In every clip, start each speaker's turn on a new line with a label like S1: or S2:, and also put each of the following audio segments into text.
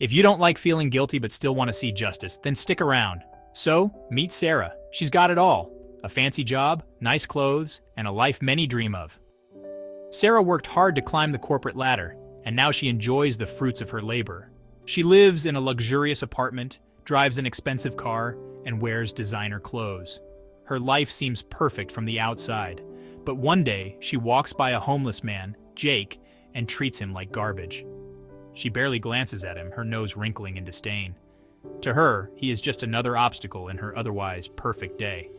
S1: If you don't like feeling guilty but still want to see justice, then stick around. So, meet Sarah. She's got it all: a fancy job, nice clothes, and a life many dream of. Sarah worked hard to climb the corporate ladder, and now she enjoys the fruits of her labor. She lives in a luxurious apartment, drives an expensive car, and wears designer clothes. Her life seems perfect from the outside, but one day she walks by a homeless man, Jake, and treats him like garbage. She barely glances at him, her nose wrinkling in disdain. To her, he is just another obstacle in her otherwise perfect day.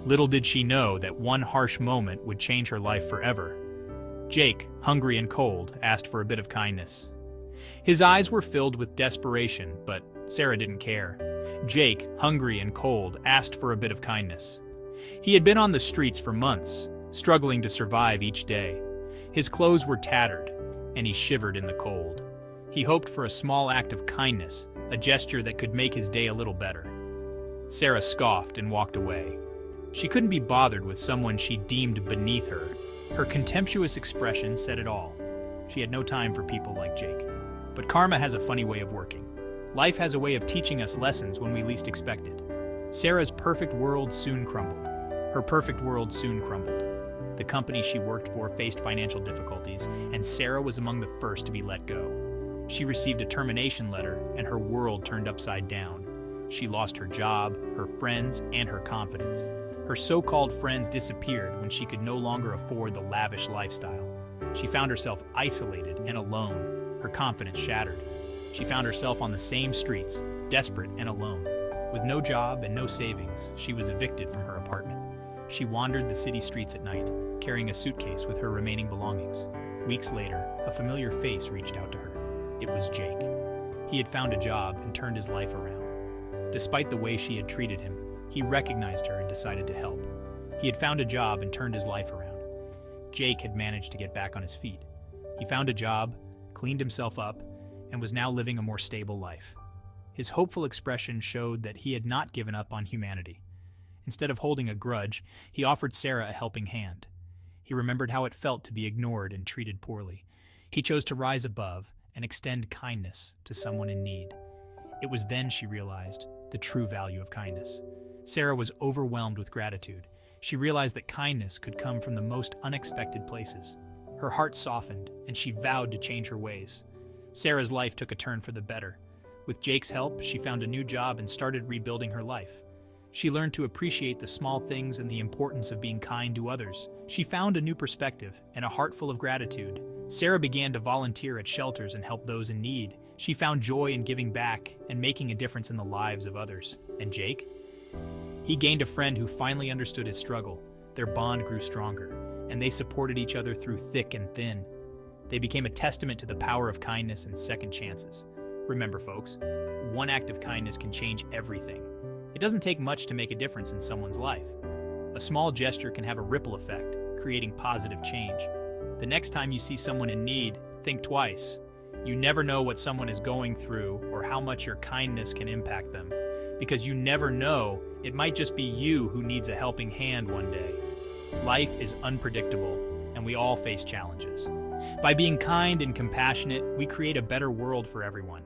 S1: Little did she know that one harsh moment would change her life forever. Jake, hungry and cold, asked for a bit of kindness. His eyes were filled with desperation, but Sarah didn't care. Jake, hungry and cold, asked for a bit of kindness. He had been on the streets for months, struggling to survive each day. His clothes were tattered, and he shivered in the cold. He hoped for a small act of kindness, a gesture that could make his day a little better. Sarah scoffed and walked away. She couldn't be bothered with someone she deemed beneath her. Her contemptuous expression said it all. She had no time for people like Jake. But karma has a funny way of working. Life has a way of teaching us lessons when we least expect it. Sarah's perfect world soon crumbled. Her perfect world soon crumbled. The company she worked for faced financial difficulties, and Sarah was among the first to be let go. She received a termination letter, and her world turned upside down. She lost her job, her friends, and her confidence. Her so-called friends disappeared when she could no longer afford the lavish lifestyle. She found herself isolated and alone, her confidence shattered. She found herself on the same streets, desperate and alone. With no job and no savings, she was evicted from her apartment. She wandered the city streets at night, carrying a suitcase with her remaining belongings. Weeks later, a familiar face reached out to her. It was Jake. He had found a job and turned his life around. Despite the way she had treated him, he recognized her and decided to help. He had found a job and turned his life around. Jake had managed to get back on his feet. He found a job, cleaned himself up, and was now living a more stable life. His hopeful expression showed that he had not given up on humanity. Instead of holding a grudge, he offered Sarah a helping hand. He remembered how it felt to be ignored and treated poorly. He chose to rise above and extend kindness to someone in need. It was then she realized the true value of kindness. Sarah was overwhelmed with gratitude. She realized that kindness could come from the most unexpected places. Her heart softened, and she vowed to change her ways. Sarah's life took a turn for the better. With Jake's help, she found a new job and started rebuilding her life. She learned to appreciate the small things and the importance of being kind to others. She found a new perspective and a heart full of gratitude. Sarah began to volunteer at shelters and help those in need. She found joy in giving back and making a difference in the lives of others. And Jake? He gained a friend who finally understood his struggle. Their bond grew stronger, and they supported each other through thick and thin. They became a testament to the power of kindness and second chances. Remember, folks, one act of kindness can change everything. It doesn't take much to make a difference in someone's life. A small gesture can have a ripple effect, creating positive change. The next time you see someone in need, think twice. You never know what someone is going through or how much your kindness can impact them. Because you never know, it might just be you who needs a helping hand one day. Life is unpredictable, and we all face challenges. By being kind and compassionate, we create a better world for everyone.